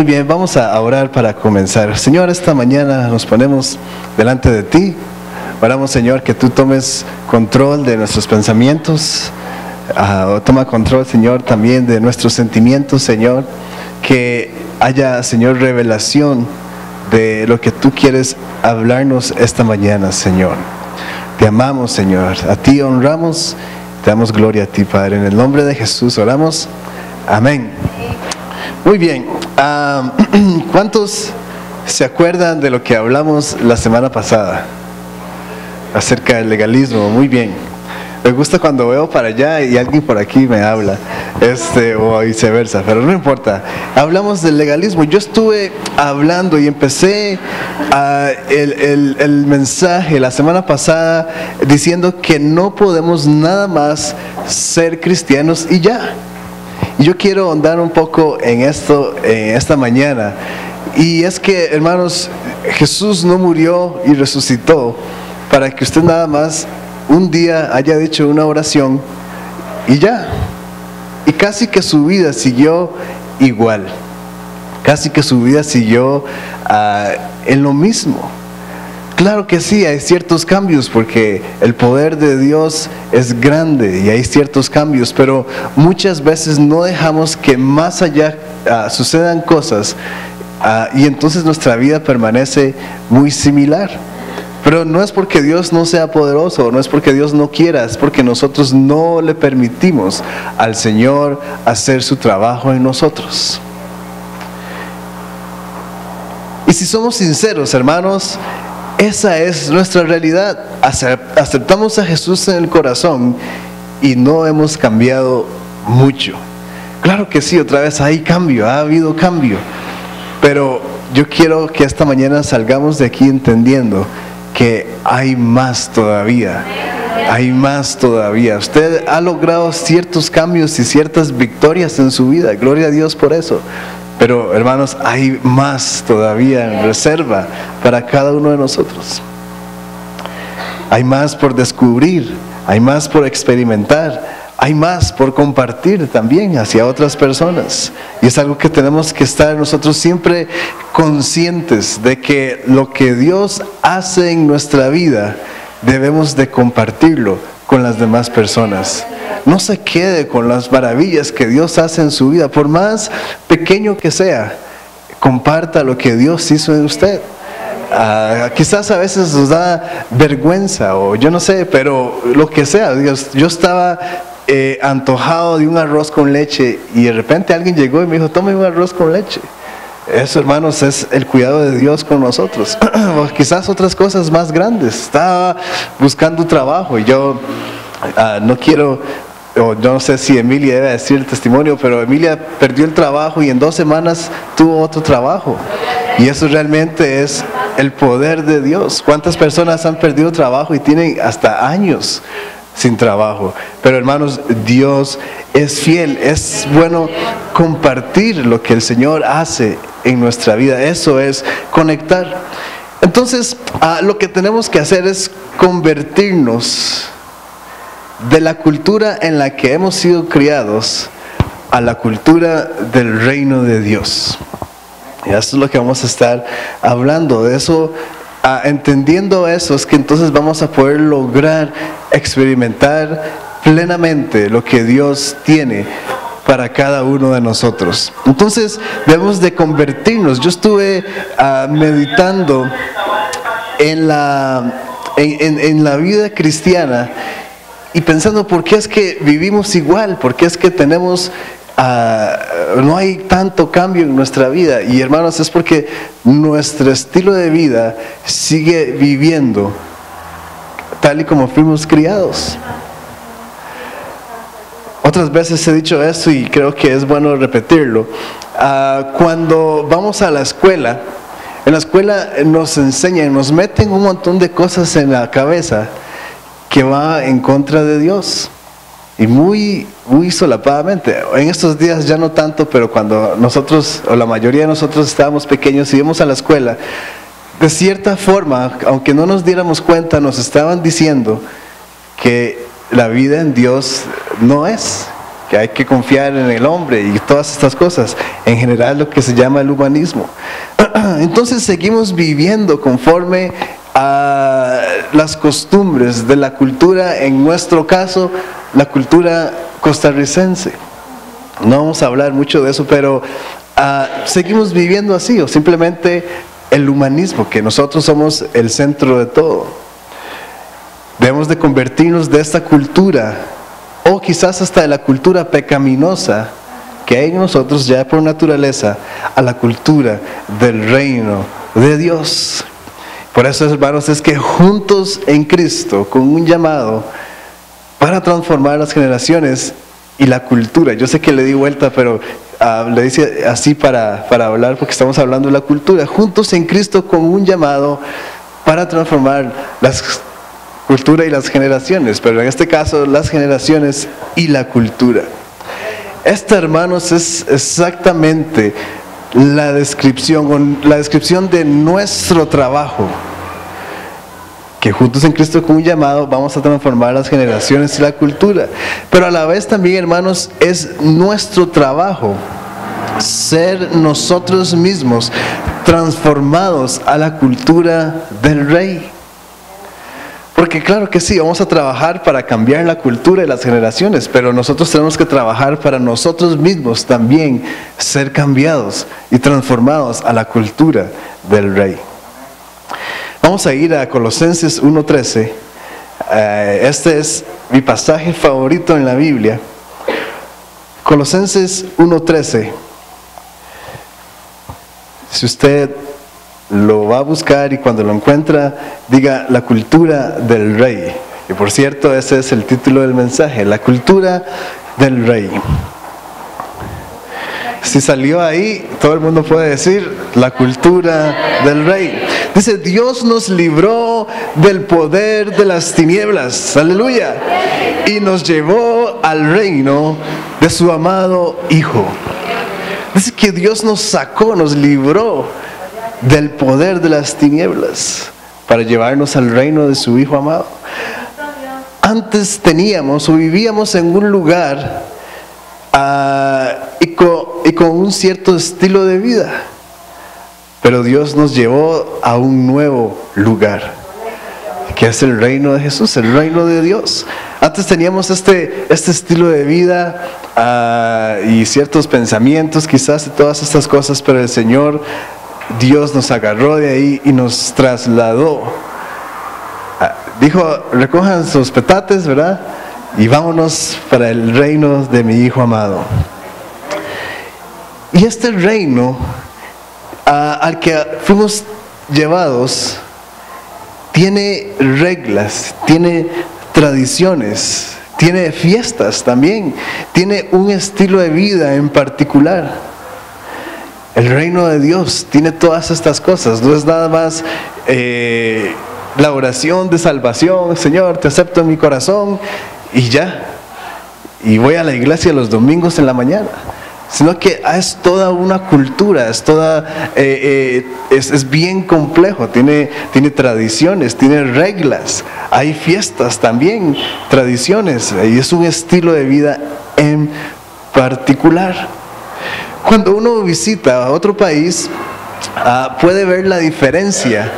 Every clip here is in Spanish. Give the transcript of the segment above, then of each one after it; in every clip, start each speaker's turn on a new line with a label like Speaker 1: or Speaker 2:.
Speaker 1: Muy bien, vamos a orar para comenzar. Señor, esta mañana nos ponemos delante de ti. Oramos, Señor, que tú tomes control de nuestros pensamientos. Toma control, Señor, también de nuestros sentimientos, Señor. Que haya, Señor, revelación de lo que tú quieres hablarnos esta mañana, Señor. Te amamos, Señor. A ti honramos. Te damos gloria a ti, Padre. En el nombre de Jesús oramos. Amén. Muy bien. ¿Cuántos se acuerdan de lo que hablamos la semana pasada? Acerca del legalismo. Muy bien. Me gusta cuando veo para allá y alguien por aquí me habla, o viceversa, pero no importa. Hablamos del legalismo. Yo estuve hablando y empecé el mensaje la semana pasada diciendo que no podemos nada más ser cristianos y ya. Y yo quiero ahondar un poco en esto esta mañana. Y es que, hermanos, Jesús no murió y resucitó para que usted nada más un día haya dicho una oración y ya. Y casi que su vida siguió igual. Casi que su vida siguió en lo mismo. Claro que sí, hay ciertos cambios porque el poder de Dios es grande y hay ciertos cambios, pero muchas veces no dejamos que más allá sucedan cosas y entonces nuestra vida permanece muy similar. Pero no es porque Dios no sea poderoso, no es porque Dios no quiera, es porque nosotros no le permitimos al Señor hacer su trabajo en nosotros. Y si somos sinceros, hermanos, esa es nuestra realidad. Aceptamos a Jesús en el corazón y no hemos cambiado mucho. Claro que sí, otra vez hay cambio, ha habido cambio. Pero yo quiero que esta mañana salgamos de aquí entendiendo que hay más todavía. Hay más todavía. Usted ha logrado ciertos cambios y ciertas victorias en su vida. Gloria a Dios por eso. Pero, hermanos, hay más todavía en reserva para cada uno de nosotros. Hay más por descubrir, hay más por experimentar, hay más por compartir también hacia otras personas. Y es algo que tenemos que estar nosotros siempre conscientes de que lo que Dios hace en nuestra vida debemos de compartirlo con las demás personas. No se quede con las maravillas que Dios hace en su vida, por más pequeño que sea. Comparta lo que Dios hizo en usted. Quizás a veces nos da vergüenza o yo no sé, pero lo que sea. Yo estaba antojado de un arroz con leche y de repente alguien llegó y me dijo, tome un arroz con leche. Eso, hermanos, es el cuidado de Dios con nosotros. O quizás otras cosas más grandes. Estaba buscando trabajo y yo no quiero, o yo no sé si Emilia debe decir el testimonio, pero Emilia perdió el trabajo y en 2 semanas tuvo otro trabajo. Y eso realmente es el poder de Dios. ¿Cuántas personas han perdido trabajo y tienen hasta años sin trabajo? Pero, hermanos, Dios es fiel. Es bueno compartir lo que el Señor hace en nuestra vida. Eso es conectar. Entonces, lo que tenemos que hacer es convertirnos de la cultura en la que hemos sido criados a la cultura del reino de Dios. Y eso es lo que vamos a estar hablando. De eso, entendiendo eso, es que entonces vamos a poder lograr experimentar plenamente lo que Dios tiene para cada uno de nosotros. Entonces debemos de convertirnos. Yo estuve meditando en la vida cristiana y pensando por qué es que vivimos igual, por qué es que tenemos no hay tanto cambio en nuestra vida. Y, hermanos, es porque nuestro estilo de vida sigue viviendo tal y como fuimos criados. Otras veces he dicho esto y creo que es bueno repetirlo. Cuando vamos a la escuela, en la escuela nos enseñan, nos meten un montón de cosas en la cabeza que va en contra de Dios. Y muy solapadamente. En estos días ya no tanto, pero cuando nosotros, o la mayoría de nosotros estábamos pequeños y íbamos a la escuela, de cierta forma, aunque no nos diéramos cuenta, nos estaban diciendo que la vida en Dios no es, que hay que confiar en el hombre y todas estas cosas, en general lo que se llama el humanismo. Entonces seguimos viviendo conforme a las costumbres de la cultura, en nuestro caso, la cultura costarricense. No vamos a hablar mucho de eso, pero seguimos viviendo así, o simplemente el humanismo, que nosotros somos el centro de todo. Debemos de convertirnos de esta cultura, o quizás hasta de la cultura pecaminosa que hay en nosotros ya por naturaleza, a la cultura del reino de Dios. Por eso, hermanos, es que juntos en Cristo, con un llamado para transformar las generaciones y la cultura. Yo sé que le di vuelta, pero le dice así para hablar, porque estamos hablando de la cultura. Juntos en Cristo con un llamado para transformar la cultura y las generaciones, pero en este caso las generaciones y la cultura. Esta, hermanos, es exactamente la descripción de nuestro trabajo, que juntos en Cristo con un llamado vamos a transformar las generaciones y la cultura. Pero a la vez también, hermanos, es nuestro trabajo ser nosotros mismos transformados a la cultura del Rey. Porque claro que sí, vamos a trabajar para cambiar la cultura y las generaciones, pero nosotros tenemos que trabajar para nosotros mismos también ser cambiados y transformados a la cultura del Rey. Vamos a ir a Colosenses 1:13. Este es mi pasaje favorito en la Biblia. Colosenses 1:13. Si usted lo va a buscar y cuando lo encuentra, diga la cultura del Rey. Y por cierto, ese es el título del mensaje, la cultura del Rey. Si salió ahí, todo el mundo puede decir la cultura del Rey. Dice, Dios nos libró del poder de las tinieblas, aleluya, y nos llevó al reino de su amado Hijo. Dice que Dios nos sacó, nos libró del poder de las tinieblas para llevarnos al reino de su Hijo amado. Antes teníamos o vivíamos en un lugar y con un cierto estilo de vida, pero Dios nos llevó a un nuevo lugar, que es el reino de Jesús, el reino de Dios. Antes teníamos este estilo de vida y ciertos pensamientos quizás y todas estas cosas, pero el Señor Dios nos agarró de ahí y nos trasladó. Dijo, recojan sus petates, ¿verdad? Y vámonos para el reino de mi Hijo amado. Y este reino al que fuimos llevados tiene reglas, tiene tradiciones, tiene fiestas también, tiene un estilo de vida en particular. El reino de Dios tiene todas estas cosas, no es nada más la oración de salvación, Señor, te acepto en mi corazón y ya, y voy a la iglesia los domingos en la mañana, sino que es toda una cultura, es bien complejo, tiene tradiciones, tiene reglas, hay fiestas también, tradiciones, y es un estilo de vida en particular. Cuando uno visita a otro país, puede ver la diferencia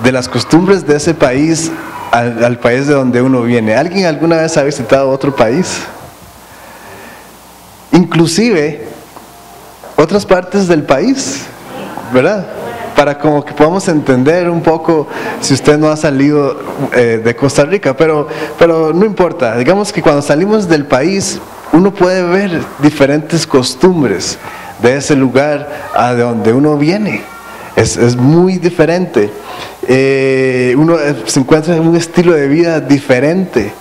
Speaker 1: de las costumbres de ese país al país de donde uno viene. ¿Alguien alguna vez ha visitado otro país? Inclusive otras partes del país, ¿verdad? Para como que podamos entender un poco si usted no ha salido de Costa Rica, pero no importa. Digamos que cuando salimos del país, uno puede ver diferentes costumbres de ese lugar a de donde uno viene. Es muy diferente. Uno se encuentra en un estilo de vida diferente.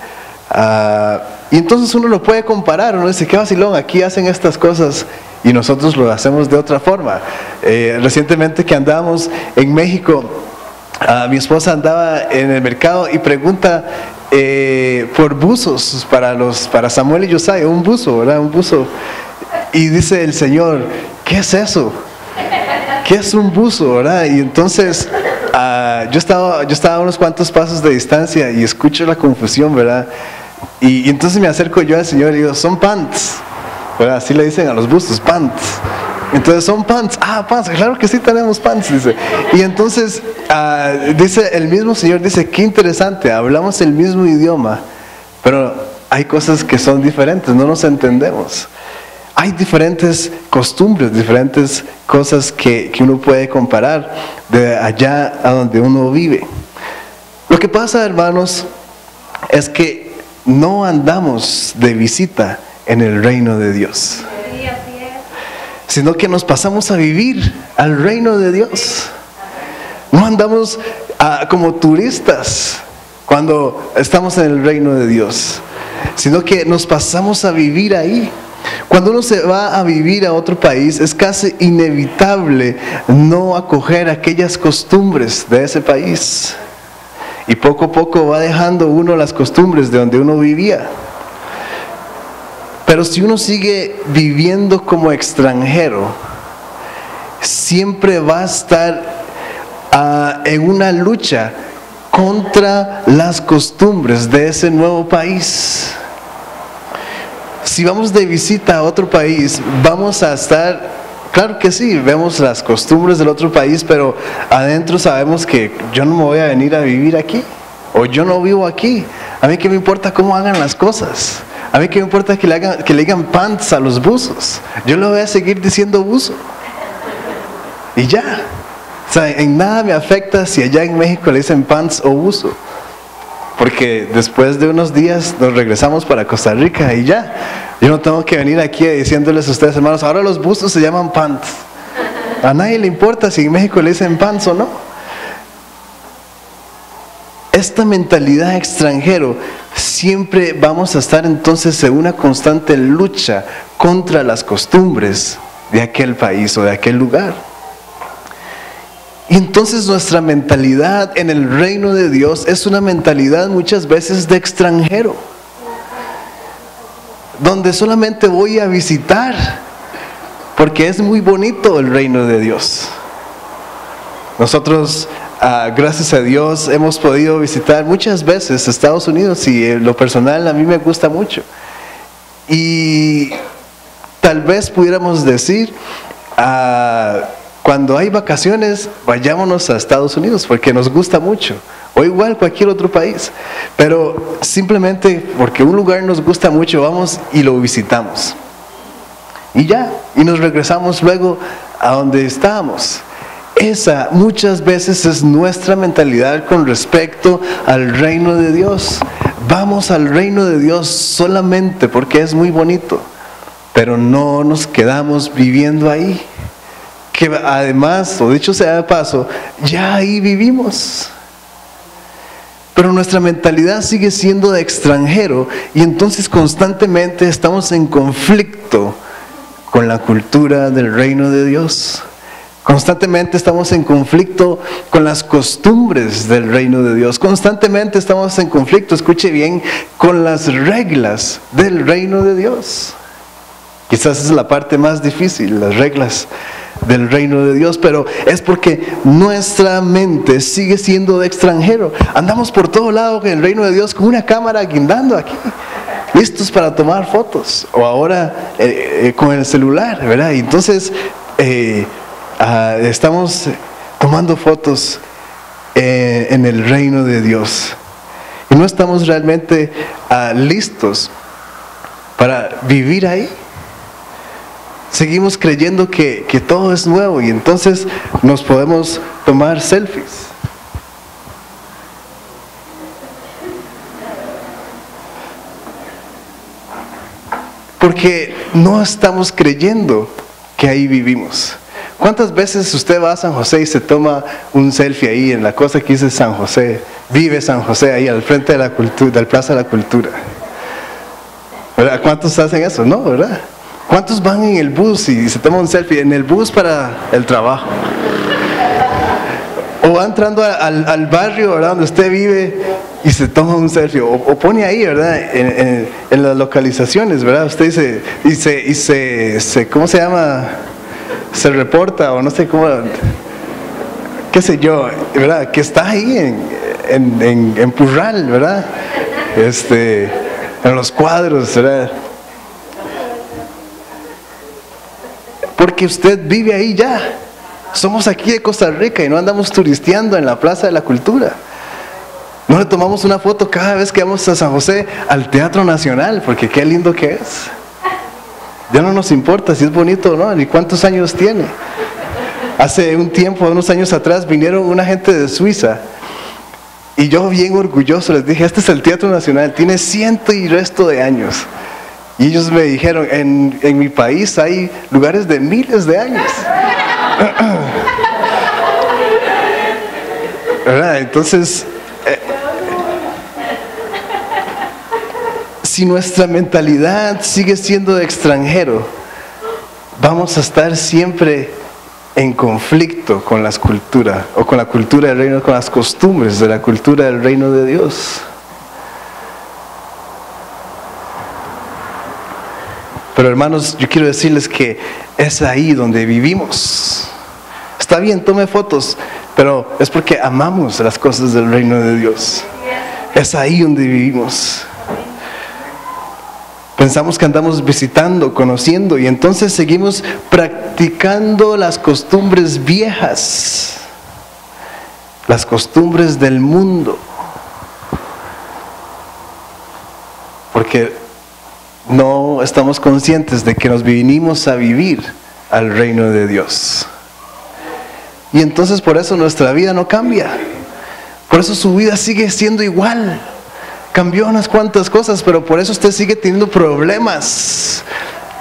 Speaker 1: Y entonces uno lo puede comparar. Uno dice, qué vacilón, aquí hacen estas cosas y nosotros lo hacemos de otra forma. Recientemente que andábamos en México, mi esposa andaba en el mercado y pregunta por buzos para Samuel y Josiah, un buzo, ¿verdad? Un buzo. Y dice el Señor, ¿qué es eso? ¿Qué es un buzo, verdad? Y entonces yo estaba a unos cuantos pasos de distancia y escucho la confusión, ¿verdad? Y entonces me acerco yo al Señor y digo, son pants. ¿verdad? Así le dicen a los buses, pants. Entonces son pants, pants, claro que sí tenemos pants, dice. Y entonces dice el mismo Señor, dice, qué interesante, hablamos el mismo idioma, pero hay cosas que son diferentes, no nos entendemos. Hay diferentes costumbres, diferentes cosas que uno puede comparar de allá a donde uno vive. Lo que pasa, hermanos, es que no andamos de visita en el reino de Dios, sino que nos pasamos a vivir al reino de Dios. No andamos como turistas cuando estamos en el reino de Dios, sino que nos pasamos a vivir ahí. Cuando uno se va a vivir a otro país, es casi inevitable no acoger aquellas costumbres de ese país. Y poco a poco va dejando uno las costumbres de donde uno vivía. Pero si uno sigue viviendo como extranjero, siempre va a estar en una lucha contra las costumbres de ese nuevo país. Si vamos de visita a otro país, vamos a estar, claro que sí, vemos las costumbres del otro país, pero adentro sabemos que yo no me voy a venir a vivir aquí, o yo no vivo aquí. A mí qué me importa cómo hagan las cosas. A mí qué me importa que le digan pants a los buzos. Yo le voy a seguir diciendo buzo. Y ya. O sea, en nada me afecta si allá en México le dicen pants o buzo. Porque después de unos días nos regresamos para Costa Rica y ya. Yo no tengo que venir aquí diciéndoles a ustedes, hermanos, ahora los buzos se llaman pants. A nadie le importa si en México le dicen pants o no. Esta mentalidad extranjero, siempre vamos a estar entonces en una constante lucha contra las costumbres de aquel país o de aquel lugar. Y entonces nuestra mentalidad en el reino de Dios es una mentalidad muchas veces de extranjero, donde solamente voy a visitar porque es muy bonito el reino de Dios. Nosotros, gracias a Dios, hemos podido visitar muchas veces Estados Unidos y en lo personal a mí me gusta mucho. Y tal vez pudiéramos decir, cuando hay vacaciones, vayámonos a Estados Unidos porque nos gusta mucho, o igual cualquier otro país, pero simplemente porque un lugar nos gusta mucho, vamos y lo visitamos. Y ya, y nos regresamos luego a donde estábamos. Esa muchas veces es nuestra mentalidad con respecto al reino de Dios. Vamos al reino de Dios solamente porque es muy bonito, pero no nos quedamos viviendo ahí. Que además, o dicho sea de paso, ya ahí vivimos. Pero nuestra mentalidad sigue siendo de extranjero y entonces constantemente estamos en conflicto con la cultura del reino de Dios. Constantemente estamos en conflicto con las costumbres del reino de Dios. Constantemente estamos en conflicto, escuche bien, con las reglas del reino de Dios. Quizás es la parte más difícil, las reglas del reino de Dios, pero es porque nuestra mente sigue siendo de extranjero. Andamos por todo lado en el reino de Dios con una cámara guindando aquí, listos para tomar fotos, o ahora con el celular, ¿verdad? Y entonces estamos tomando fotos en el reino de Dios y no estamos realmente listos para vivir ahí. Seguimos creyendo que todo es nuevo y entonces nos podemos tomar selfies. Porque no estamos creyendo que ahí vivimos. ¿Cuántas veces usted va a San José y se toma un selfie ahí en la cosa que dice San José? Vive San José ahí al frente de la cultura, del Plaza de la Cultura. ¿Verdad? ¿Cuántos hacen eso? No, ¿verdad? ¿Cuántos van en el bus y se toman un selfie en el bus para el trabajo? O va entrando al barrio, ¿verdad?, donde usted vive y se toma un selfie. O pone ahí, ¿verdad?, en las localizaciones, ¿verdad? Usted dice, ¿cómo se llama? Se reporta o no sé cómo, qué sé yo, ¿verdad? Que está ahí en Purral, ¿verdad? En los cuadros, ¿verdad? porque usted vive ahí ya. Somos aquí de Costa Rica y no andamos turisteando en la Plaza de la Cultura. No le tomamos una foto cada vez que vamos a San José al Teatro Nacional, porque qué lindo que es. Ya no nos importa si es bonito o no, ni cuántos años tiene. Hace un tiempo, unos años atrás, vinieron una gente de Suiza y yo bien orgulloso les dije, este es el Teatro Nacional, tiene 100 y resto de años. Y ellos me dijeron, en mi país hay lugares de miles de años. ¿Verdad? Entonces, si nuestra mentalidad sigue siendo de extranjero, vamos a estar siempre en conflicto con las culturas, o con la cultura del reino, con las costumbres de la cultura del reino de Dios. Pero hermanos, yo quiero decirles que es ahí donde vivimos. Está bien, tome fotos, pero es porque amamos las cosas del reino de Dios. Es ahí donde vivimos. Pensamos que andamos visitando, conociendo, y entonces seguimos practicando las costumbres viejas, las costumbres del mundo. Porque no estamos conscientes de que nos vinimos a vivir al reino de Dios. Y entonces por eso nuestra vida no cambia. Por eso su vida sigue siendo igual. Cambió unas cuantas cosas, pero por eso usted sigue teniendo problemas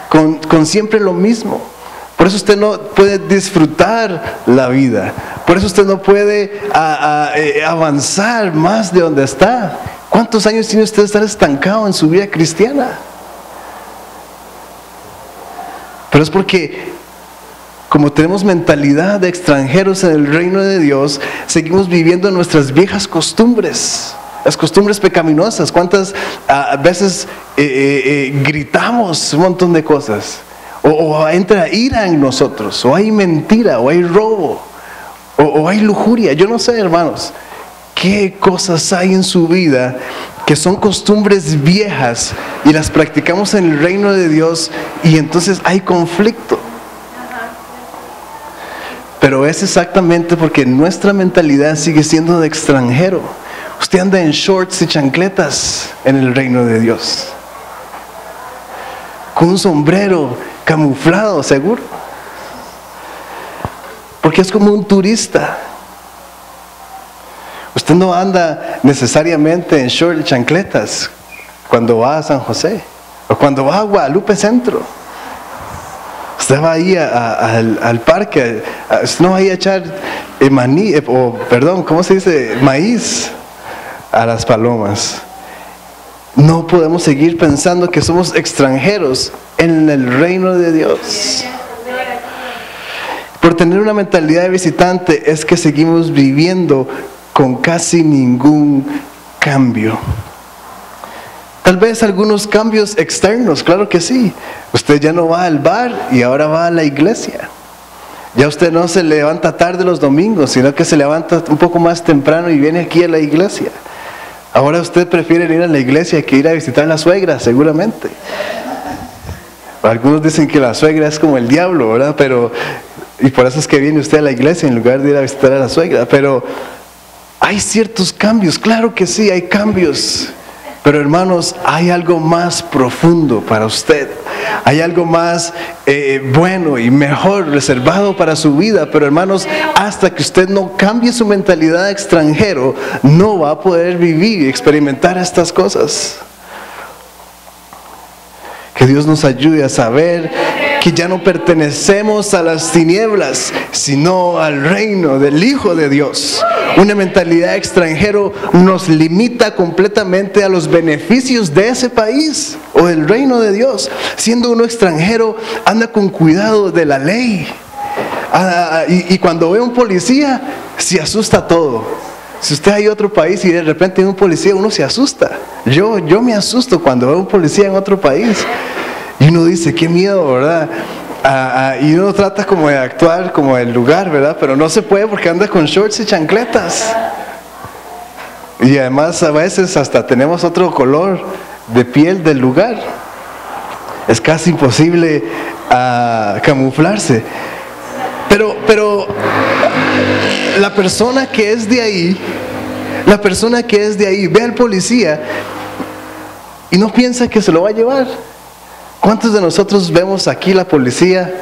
Speaker 1: con siempre lo mismo. Por eso usted no puede disfrutar la vida. Por eso usted no puede avanzar más de donde está. ¿Cuántos años tiene usted de estar estancado en su vida cristiana? Pero es porque, como tenemos mentalidad de extranjeros en el reino de Dios, seguimos viviendo nuestras viejas costumbres. Las costumbres pecaminosas. ¿Cuántas veces gritamos un montón de cosas? O entra ira en nosotros, o hay mentira, o hay robo, o hay lujuria. Yo no sé, hermanos, qué cosas hay en su vida que son costumbres viejas y las practicamos en el reino de Dios, y entonces hay conflicto. Pero es exactamente porque nuestra mentalidad sigue siendo de extranjero. Usted anda en shorts y chancletas en el reino de Dios, con un sombrero camuflado, seguro, porque es como un turista. Usted no anda necesariamente en shorts y chancletas cuando va a San José o cuando va a Guadalupe Centro. Usted va ahí al parque, usted no va ahí a echar ¿cómo se dice? Maíz a las palomas. No podemos seguir pensando que somos extranjeros en el reino de Dios. Por tener una mentalidad de visitante es que seguimos viviendo con casi ningún cambio. Tal vez algunos cambios externos, claro que sí. Usted ya no va al bar y ahora va a la iglesia. Ya usted no se levanta tarde los domingos, sino que se levanta un poco más temprano y viene aquí a la iglesia. Ahora usted prefiere ir a la iglesia que ir a visitar a la suegra, seguramente. Algunos dicen que la suegra es como el diablo, ¿verdad? Y por eso es que viene usted a la iglesia en lugar de ir a visitar a la suegra. Pero hay ciertos cambios, claro que sí, hay cambios. Pero hermanos, hay algo más profundo para usted. Hay algo más bueno y mejor reservado para su vida. Pero hermanos, hasta que usted no cambie su mentalidad de extranjero, no va a poder vivir y experimentar estas cosas. Que Dios nos ayude a saber que ya no pertenecemos a las tinieblas, sino al reino del Hijo de Dios. Una mentalidad de extranjero nos limita completamente a los beneficios de ese país o del reino de Dios. Siendo uno extranjero, anda con cuidado de la ley. Y cuando ve a un policía, se asusta todo. Si usted hay otro país y de repente hay un policía, uno se asusta. Yo me asusto cuando veo un policía en otro país. Y uno dice, qué miedo, ¿verdad? Y uno trata como de actuar como el lugar, ¿verdad? Pero no se puede porque anda con shorts y chancletas. Y además a veces hasta tenemos otro color de piel del lugar. Es casi imposible a camuflarse. Pero la persona que es de ahí, ve al policía y no piensa que se lo va a llevar. ¿Cuántos de nosotros vemos aquí la policía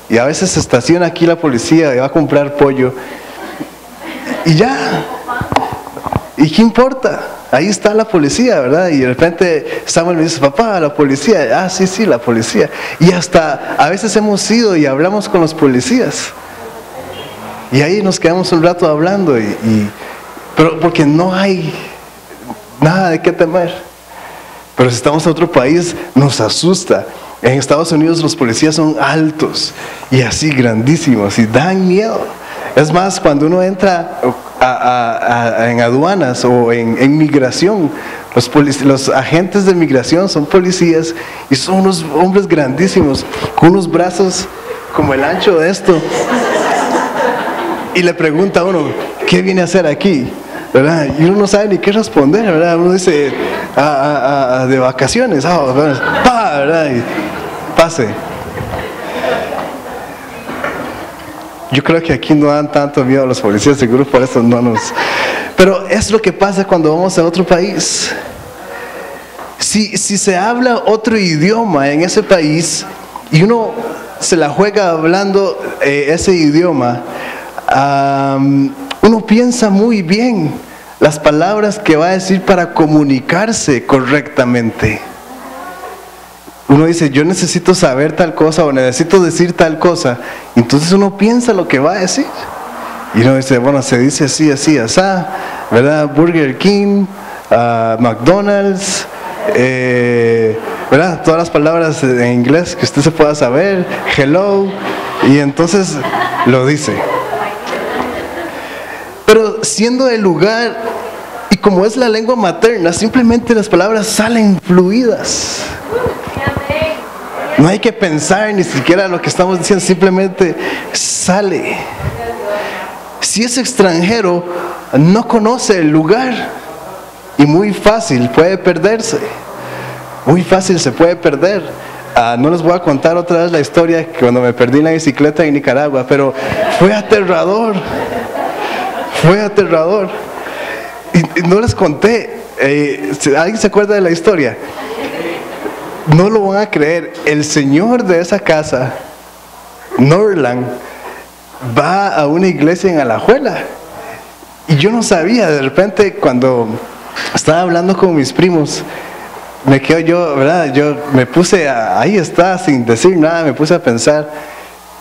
Speaker 1: y a veces se estaciona aquí la policía y va a comprar pollo y ya? ¿Y qué importa? Ahí está la policía, ¿verdad? Y de repente Samuel me dice, papá, la policía. Ah, sí, la policía. Y hasta a veces hemos ido y hablamos con los policías. Y ahí nos quedamos un rato hablando, pero porque no hay nada de qué temer. Pero si estamos en otro país, nos asusta. En Estados Unidos los policías son altos y así grandísimos y dan miedo. Es más, cuando uno entra en aduanas o en migración, los agentes de migración son policías y son unos hombres grandísimos con unos brazos como el ancho de esto. Y le pregunta a uno, ¿qué viene a hacer aquí? ¿Verdad? Y uno no sabe ni qué responder, ¿verdad? Uno dice, de vacaciones, ¿verdad? Y pase. Yo creo que aquí no dan tanto miedo a los policías, seguro por eso no nos... Pero es lo que pasa cuando vamos a otro país. Si se habla otro idioma en ese país y uno se la juega hablando ese idioma, uno piensa muy bien las palabras que va a decir para comunicarse correctamente. Uno dice, yo necesito saber tal cosa o necesito decir tal cosa. Entonces uno piensa lo que va a decir. Y uno dice, bueno, se dice así, así, así, ¿verdad? Burger King, McDonald's, ¿verdad? Todas las palabras en inglés que usted se pueda saber, hello, y entonces lo dice. Pero siendo el lugar, y como es la lengua materna, simplemente las palabras salen fluidas. No hay que pensar ni siquiera lo que estamos diciendo, simplemente sale. Si es extranjero, no conoce el lugar y muy fácil puede perderse. Muy fácil se puede perder. No les voy a contar otra vez la historia que cuando me perdí en la bicicleta en Nicaragua, pero fue aterrador. Fue aterrador. Y no les conté. ¿Alguien se acuerda de la historia? No lo van a creer, el señor de esa casa, Norland, va a una iglesia en Alajuela. Y yo no sabía, de repente cuando estaba hablando con mis primos, me quedo yo, ¿verdad? Yo me puse, ahí está, sin decir nada, me puse a pensar.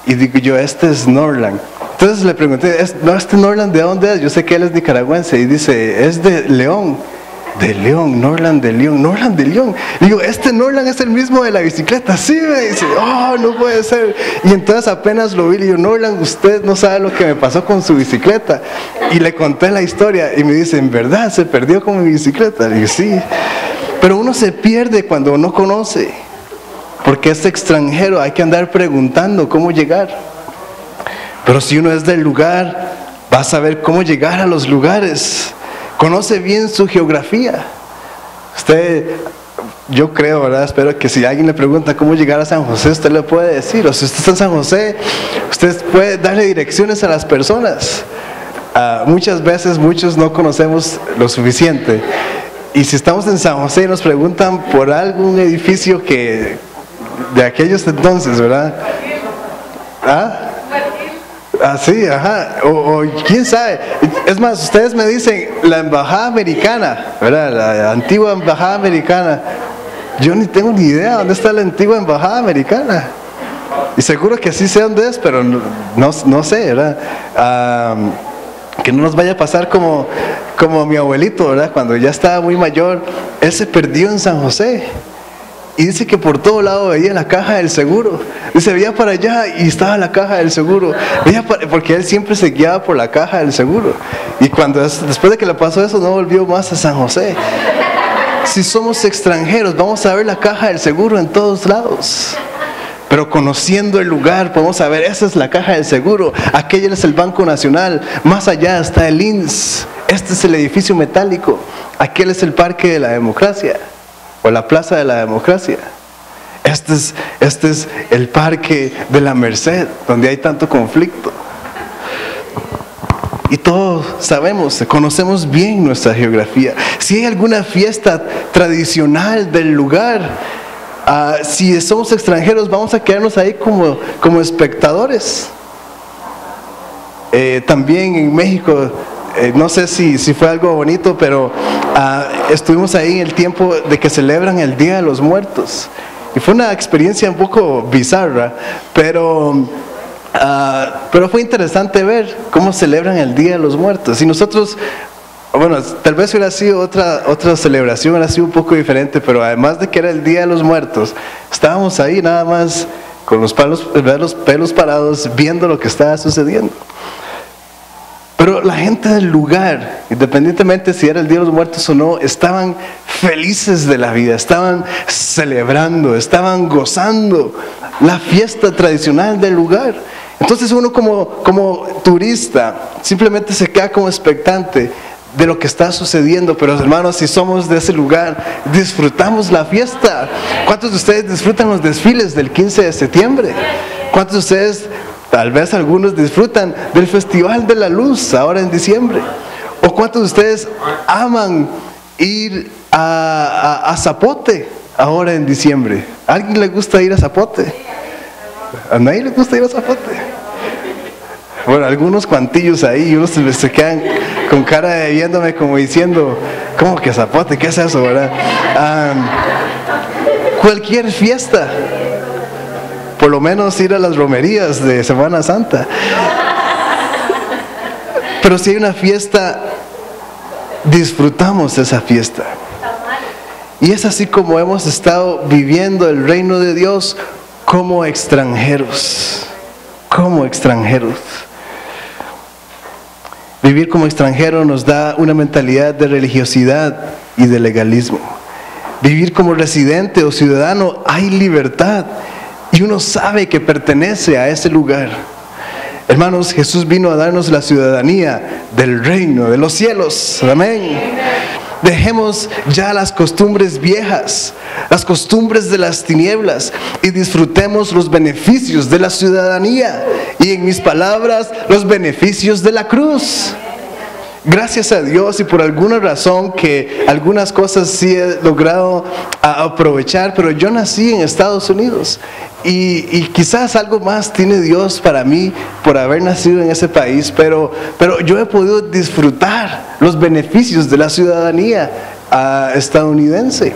Speaker 1: Y digo yo, este es Norland. Entonces le pregunté, ¿este Norland de dónde es? Yo sé que él es nicaragüense. Y dice, es de León. De León, Norland de León, Norland de León. Digo, este Norland es el mismo de la bicicleta. Sí, me dice, oh, no puede ser. Y entonces apenas lo vi, le digo, Norland, usted no sabe lo que me pasó con su bicicleta. Y le conté la historia y me dice, ¿en verdad se perdió con mi bicicleta? Le digo, sí. Pero uno se pierde cuando no conoce, porque es extranjero, hay que andar preguntando cómo llegar. Pero si uno es del lugar, va a saber cómo llegar a los lugares. Conoce bien su geografía. Usted, yo creo, ¿verdad? Espero que si alguien le pregunta cómo llegar a San José, usted le puede decir. O si usted está en San José, usted puede darle direcciones a las personas. Muchas veces, muchos no conocemos lo suficiente. Y si estamos en San José y nos preguntan por algún edificio que de aquellos entonces, ¿verdad? Sí, ajá, o quién sabe. Es más, ustedes me dicen la embajada americana, ¿verdad? La antigua embajada americana. Yo ni tengo ni idea dónde está la antigua embajada americana. Y seguro que sí sé dónde es, pero no sé, ¿verdad? Que no nos vaya a pasar como mi abuelito, ¿verdad? Cuando ya estaba muy mayor, él se perdió en San José. Y dice que por todo lado veía la caja del seguro. Dice, veía para allá y estaba la caja del seguro. Porque él siempre se guiaba por la caja del seguro. Y después de que le pasó eso, no volvió más a San José. Si somos extranjeros, vamos a ver la caja del seguro en todos lados. Pero conociendo el lugar, podemos saber, esa es la caja del seguro. Aquella es el Banco Nacional. Más allá está el INS. Este es el edificio metálico. Aquel es el Parque de la Democracia. O la Plaza de la Democracia. Este es el parque de la Merced, donde hay tanto conflicto. Y todos sabemos, conocemos bien nuestra geografía. Si hay alguna fiesta tradicional del lugar, si somos extranjeros, vamos a quedarnos ahí como espectadores. También en México, no sé si fue algo bonito, pero estuvimos ahí en el tiempo de que celebran el Día de los Muertos. Y fue una experiencia un poco bizarra, pero fue interesante ver cómo celebran el Día de los Muertos. Y nosotros, bueno, tal vez hubiera sido otra celebración, hubiera sido un poco diferente, pero además de que era el Día de los Muertos, estábamos ahí nada más con los pelos parados viendo lo que estaba sucediendo. Pero la gente del lugar, independientemente si era el Día de los Muertos o no, estaban felices de la vida, estaban celebrando, estaban gozando la fiesta tradicional del lugar. Entonces uno como turista simplemente se queda como expectante de lo que está sucediendo. Pero hermanos, si somos de ese lugar, disfrutamos la fiesta. ¿Cuántos de ustedes disfrutan los desfiles del 15 de septiembre? ¿Cuántos de ustedes, tal vez algunos, disfrutan del Festival de la Luz ahora en diciembre? ¿O cuántos de ustedes aman ir a Zapote ahora en diciembre? ¿A alguien le gusta ir a Zapote? ¿A nadie le gusta ir a Zapote? Bueno, algunos cuantillos ahí, y unos se quedan con cara de viéndome como diciendo, ¿cómo que Zapote? ¿Qué es eso, verdad? Cualquier fiesta, por lo menos ir a las romerías de Semana Santa. Pero si hay una fiesta, disfrutamos esa fiesta. Y es así como hemos estado viviendo el reino de Dios como extranjeros. Como extranjeros. Vivir como extranjero nos da una mentalidad de religiosidad y de legalismo. Vivir como residente o ciudadano, hay libertad y uno sabe que pertenece a ese lugar. Hermanos, Jesús vino a darnos la ciudadanía del reino de los cielos. Amén. Dejemos ya las costumbres viejas, las costumbres de las tinieblas, y disfrutemos los beneficios de la ciudadanía. Y en mis palabras, los beneficios de la cruz. Gracias a Dios, y por alguna razón que algunas cosas sí he logrado aprovechar, pero yo nací en Estados Unidos. Y quizás algo más tiene Dios para mí por haber nacido en ese país, pero yo he podido disfrutar los beneficios de la ciudadanía estadounidense.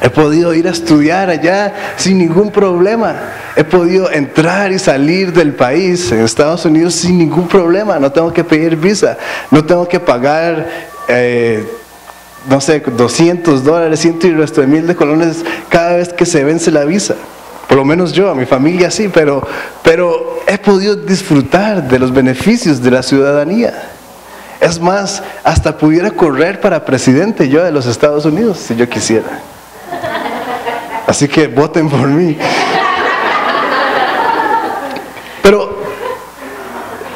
Speaker 1: He podido ir a estudiar allá sin ningún problema. He podido entrar y salir del país en Estados Unidos sin ningún problema. No tengo que pedir visa, no tengo que pagar no sé, $200, 100 y el resto de $1,000 cada vez que se vence la visa. Por lo menos yo, a mi familia sí, pero he podido disfrutar de los beneficios de la ciudadanía. Es más, hasta pudiera correr para presidente yo de los Estados Unidos si yo quisiera. Así que voten por mí. Pero,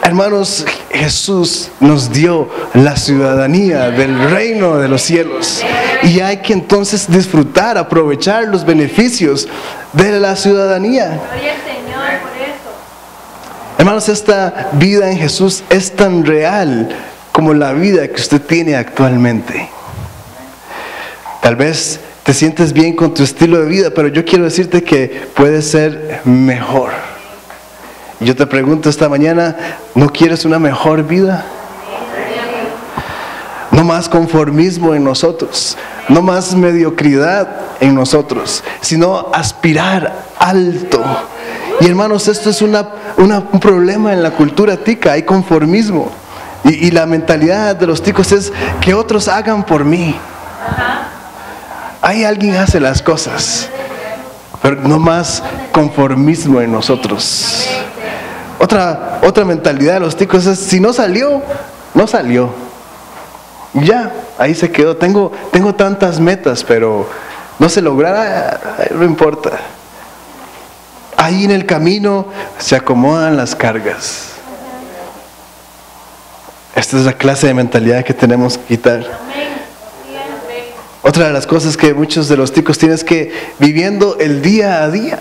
Speaker 1: hermanos, Jesús nos dio la ciudadanía del reino de los cielos. Y hay que entonces disfrutar, aprovechar los beneficios de la ciudadanía.
Speaker 2: Gloria al Señor por eso.
Speaker 1: Hermanos, esta vida en Jesús es tan real como la vida que usted tiene actualmente. Tal vez te sientes bien con tu estilo de vida, pero yo quiero decirte que puede ser mejor. Yo te pregunto esta mañana, ¿no quieres una mejor vida? No más conformismo en nosotros, no más mediocridad en nosotros, sino aspirar alto. Y hermanos, esto es un problema en la cultura tica, hay conformismo. Y la mentalidad de los ticos es que otros hagan por mí. Ahí alguien hace las cosas, pero no más conformismo en nosotros. Otra mentalidad de los ticos es, si no salió, no salió. Ya, ahí se quedó. Tengo tantas metas, pero no se logrará, no importa. Ahí en el camino se acomodan las cargas. Esta es la clase de mentalidad que tenemos que quitar. Otra de las cosas que muchos de los ticos tienen es que viviendo el día a día,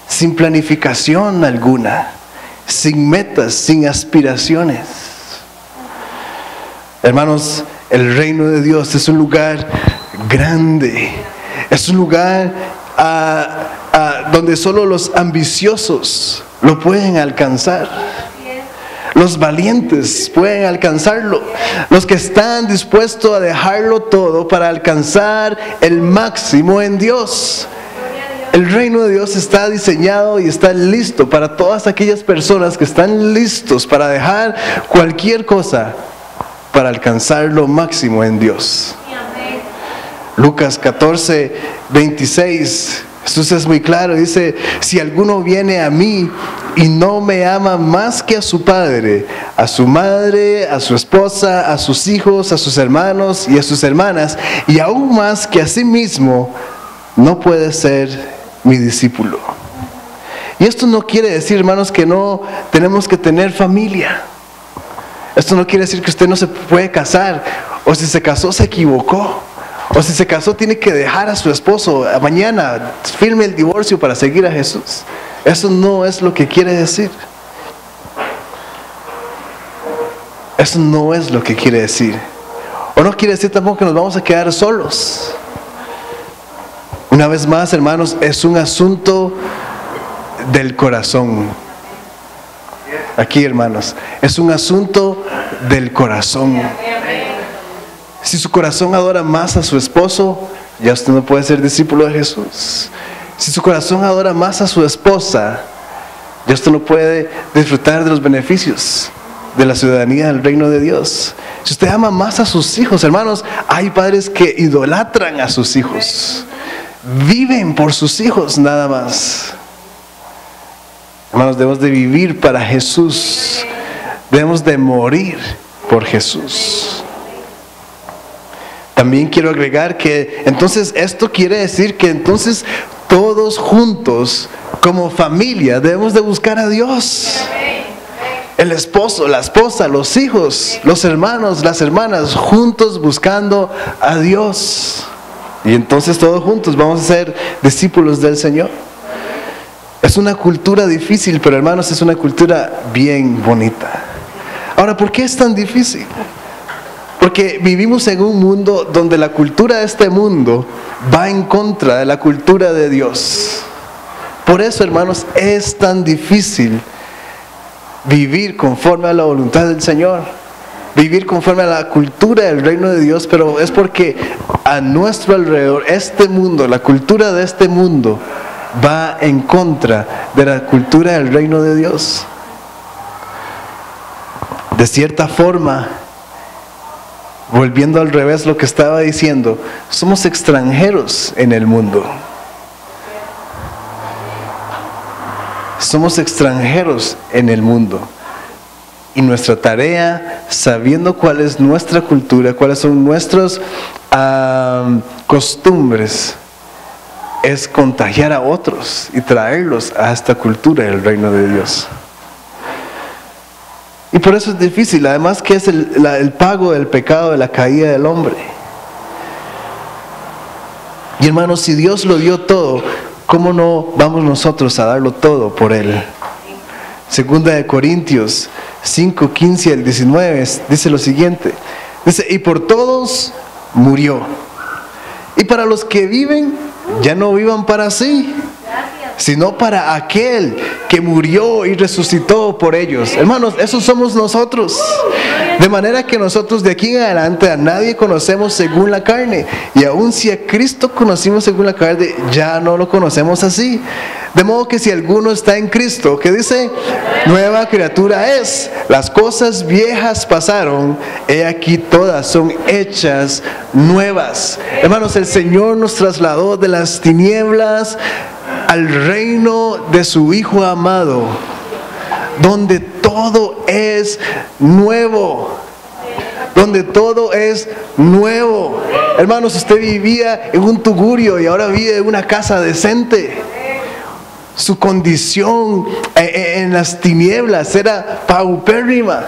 Speaker 1: sin planificación alguna, sin metas, sin aspiraciones. Hermanos, el reino de Dios es un lugar grande, es un lugar donde solo los ambiciosos lo pueden alcanzar. Los valientes pueden alcanzarlo. Los que están dispuestos a dejarlo todo para alcanzar el máximo en Dios. El reino de Dios está diseñado y está listo para todas aquellas personas que están listos para dejar cualquier cosa para alcanzar lo máximo en Dios. Lucas 14, 26. Jesús es muy claro, dice: si alguno viene a mí y no me ama más que a su padre, a su madre, a su esposa, a sus hijos, a sus hermanos y a sus hermanas, y aún más que a sí mismo, no puede ser mi discípulo. Y esto no quiere decir, hermanos, que no tenemos que tener familia. Esto no quiere decir que usted no se puede casar, o si se casó se equivocó. O si se casó tiene que dejar a su esposo. Mañana firme el divorcio para seguir a Jesús. Eso no es lo que quiere decir. Eso no es lo que quiere decir. O no quiere decir tampoco que nos vamos a quedar solos. Una vez más, hermanos, es un asunto del corazón. Aquí, hermanos, es un asunto del corazón. Si su corazón adora más a su esposo, ya usted no puede ser discípulo de Jesús. Si su corazón adora más a su esposa, ya usted no puede disfrutar de los beneficios de la ciudadanía del reino de Dios. Si usted ama más a sus hijos, hermanos, hay padres que idolatran a sus hijos. Viven por sus hijos nada más. Hermanos, debemos de vivir para Jesús. Debemos de morir por Jesús. También quiero agregar que entonces esto quiere decir que entonces todos juntos como familia debemos de buscar a Dios. El esposo, la esposa, los hijos, los hermanos, las hermanas, juntos buscando a Dios. Y entonces todos juntos vamos a ser discípulos del Señor. Es una cultura difícil, pero hermanos, es una cultura bien bonita. Ahora, ¿por qué es tan difícil? Porque vivimos en un mundo donde la cultura de este mundo va en contra de la cultura de Dios. Por eso, hermanos, es tan difícil vivir conforme a la voluntad del Señor. Vivir conforme a la cultura del reino de Dios, pero es porque a nuestro alrededor, este mundo, la cultura de este mundo, va en contra de la cultura del reino de Dios. De cierta forma, volviendo al revés lo que estaba diciendo, somos extranjeros en el mundo. Somos extranjeros en el mundo. Y nuestra tarea, sabiendo cuál es nuestra cultura, cuáles son nuestras costumbres, es contagiar a otros y traerlos a esta cultura del reino de Dios. Y por eso es difícil, además que es el pago del pecado de la caída del hombre. Y hermanos, si Dios lo dio todo, ¿cómo no vamos nosotros a darlo todo por Él? Segunda de Corintios 5, 15 al 19 dice lo siguiente. Dice: y por todos murió. Y para los que viven, ya no vivan para sí, sino para aquel que murió y resucitó por ellos. Hermanos, esos somos nosotros. De manera que nosotros de aquí en adelante a nadie conocemos según la carne. Y aun si a Cristo conocimos según la carne, ya no lo conocemos así. De modo que si alguno está en Cristo, ¿qué dice? Nueva criatura es. Las cosas viejas pasaron, he aquí todas son hechas nuevas. Hermanos, el Señor nos trasladó de las tinieblas al reino de su Hijo amado, donde todo es nuevo. Donde todo es nuevo. Hermanos, usted vivía en un tugurio y ahora vive en una casa decente. Su condición en las tinieblas era paupérrima,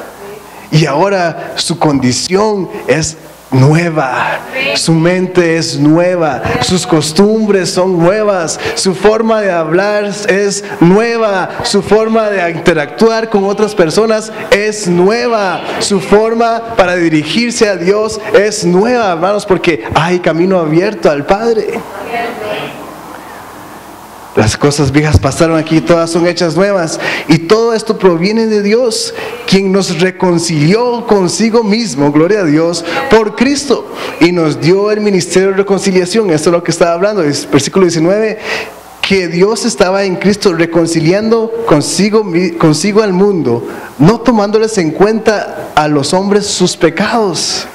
Speaker 1: y ahora su condición es nueva, su mente es nueva, sus costumbres son nuevas, su forma de hablar es nueva, su forma de interactuar con otras personas es nueva, su forma para dirigirse a Dios es nueva, hermanos, porque hay camino abierto al Padre. Las cosas viejas pasaron, aquí todas son hechas nuevas, y todo esto proviene de Dios, quien nos reconcilió consigo mismo, gloria a Dios, por Cristo, y nos dio el ministerio de reconciliación. Esto es lo que estaba hablando, es versículo 19, que Dios estaba en Cristo reconciliando consigo al mundo, no tomándoles en cuenta a los hombres sus pecados.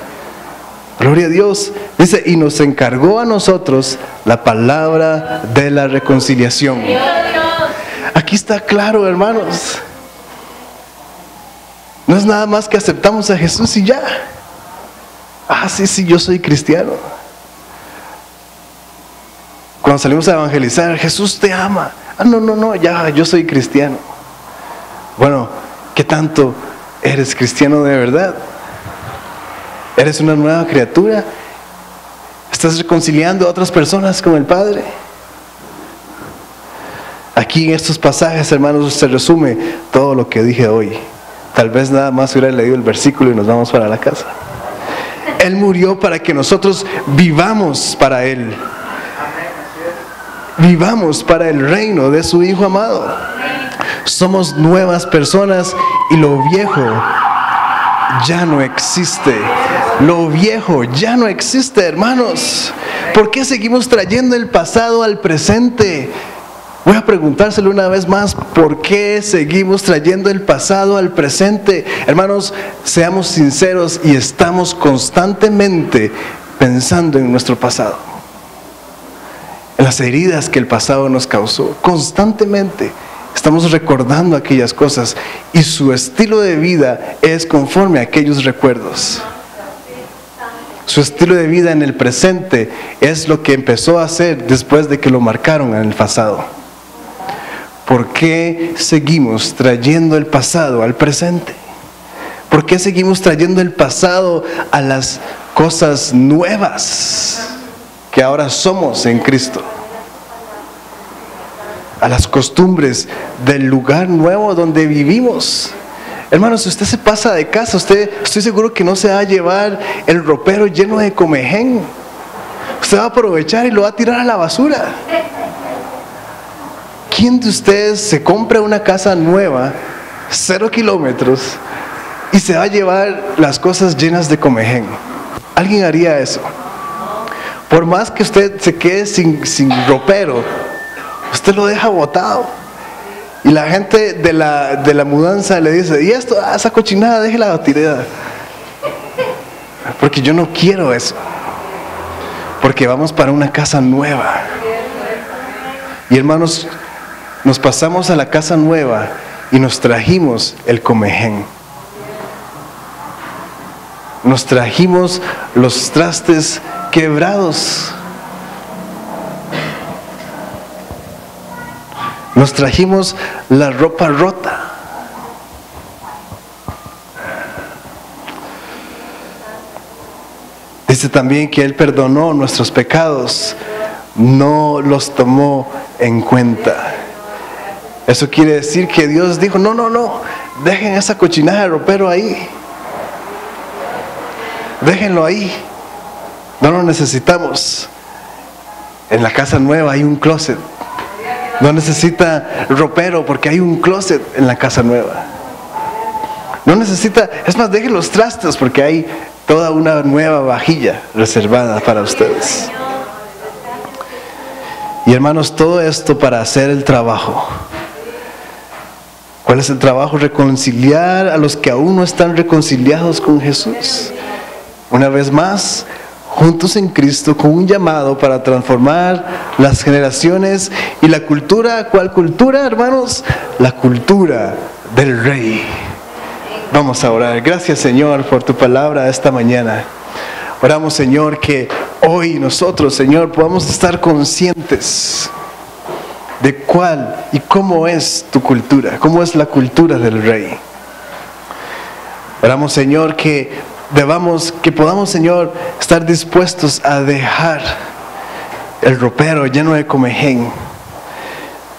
Speaker 1: Gloria a Dios. Dice, y nos encargó a nosotros la palabra de la reconciliación. Aquí está claro, hermanos. No es nada más que aceptamos a Jesús y ya. Ah, sí, yo soy cristiano. Cuando salimos a evangelizar, Jesús te ama. Ah, no, ya, yo soy cristiano. Bueno, ¿qué tanto eres cristiano de verdad? ¿Eres una nueva criatura? ¿Estás reconciliando a otras personas con el Padre? Aquí en estos pasajes, hermanos, se resume todo lo que dije hoy. Tal vez nada más hubiera leído el versículo y nos vamos para la casa. Él murió para que nosotros vivamos para Él. Vivamos para el reino de su Hijo amado. Somos nuevas personas y lo viejo ya no existe. Lo viejo ya no existe, hermanos. ¿Por qué seguimos trayendo el pasado al presente? Voy a preguntárselo una vez más, ¿por qué seguimos trayendo el pasado al presente? Hermanos, seamos sinceros y estamos constantemente pensando en nuestro pasado, en las heridas que el pasado nos causó. Constantemente estamos recordando aquellas cosas y su estilo de vida es conforme a aquellos recuerdos. Su estilo de vida en el presente es lo que empezó a hacer después de que lo marcaron en el pasado. ¿Por qué seguimos trayendo el pasado al presente? ¿Por qué seguimos trayendo el pasado a las cosas nuevas que ahora somos en Cristo? A las costumbres del lugar nuevo donde vivimos. Hermanos, si usted se pasa de casa, estoy seguro que no se va a llevar el ropero lleno de comején. Usted va a aprovechar y lo va a tirar a la basura. ¿Quién de ustedes se compra una casa nueva, 0 kilómetros, y se va a llevar las cosas llenas de comején? ¿Alguien haría eso? Por más que usted se quede sin ropero, usted lo deja botado. Y la gente de la mudanza le dice, ¿y esto? Esa cochinada, déjela tirada. Porque yo no quiero eso. Porque vamos para una casa nueva. Y hermanos, nos pasamos a la casa nueva y nos trajimos el comején. Nos trajimos los trastes quebrados. Nos trajimos la ropa rota. Dice también que Él perdonó nuestros pecados, no los tomó en cuenta. Eso quiere decir que Dios dijo, no, dejen esa cochinada de ropero ahí. Déjenlo ahí. No lo necesitamos. En la casa nueva hay un closet. No necesita ropero porque hay un closet en la casa nueva. No necesita, es más, deje los trastes porque hay toda una nueva vajilla reservada para ustedes. Y hermanos, todo esto para hacer el trabajo. ¿Cuál es el trabajo? Reconciliar a los que aún no están reconciliados con Jesús. Una vez más, juntos en Cristo, con un llamado para transformar las generaciones y la cultura. ¿Cuál cultura, hermanos? La cultura del Rey. Vamos a orar. Gracias, Señor, por tu palabra esta mañana. Oramos, Señor, que hoy nosotros, Señor, podamos estar conscientes de cuál y cómo es tu cultura, cómo es la cultura del Rey. Oramos, Señor, que debamos que podamos, Señor, estar dispuestos a dejar el ropero lleno de comején.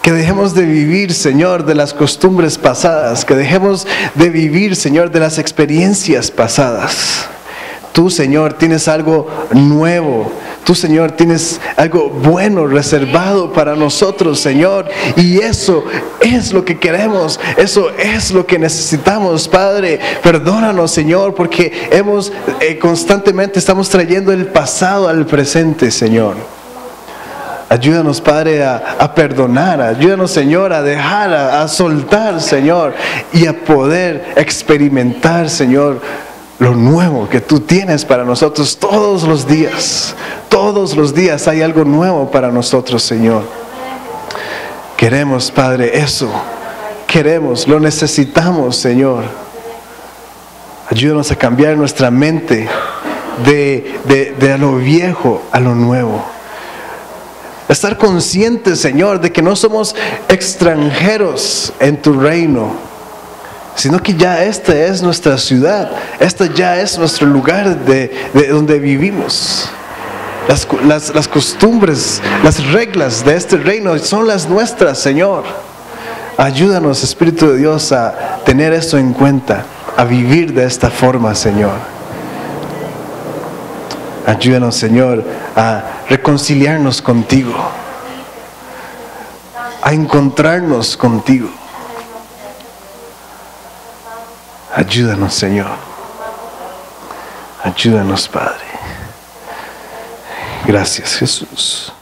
Speaker 1: Que dejemos de vivir, Señor, de las costumbres pasadas. Que dejemos de vivir, Señor, de las experiencias pasadas. Tú, Señor, tienes algo nuevo. Tú, Señor, tienes algo bueno reservado para nosotros, Señor. Y eso es lo que queremos. Eso es lo que necesitamos, Padre. Perdónanos, Señor, porque constantemente estamos trayendo el pasado al presente, Señor. Ayúdanos, Padre, a perdonar. Ayúdanos, Señor, a dejar, a soltar, Señor. Y a poder experimentar, Señor, lo nuevo que tú tienes para nosotros todos los días. Todos los días hay algo nuevo para nosotros, Señor. Queremos, Padre, eso. Queremos, lo necesitamos, Señor. Ayúdanos a cambiar nuestra mente de lo viejo a lo nuevo. Estar conscientes, Señor, de que no somos extranjeros en tu reino, sino que ya esta es nuestra ciudad, esta ya es nuestro lugar de donde vivimos. Las costumbres, las reglas de este reino son las nuestras, Señor. Ayúdanos, Espíritu de Dios, a tener esto en cuenta, a vivir de esta forma, Señor. Ayúdanos, Señor, a reconciliarnos contigo, a encontrarnos contigo. Ayúdanos, Señor. Ayúdanos, Padre. Gracias, Jesús.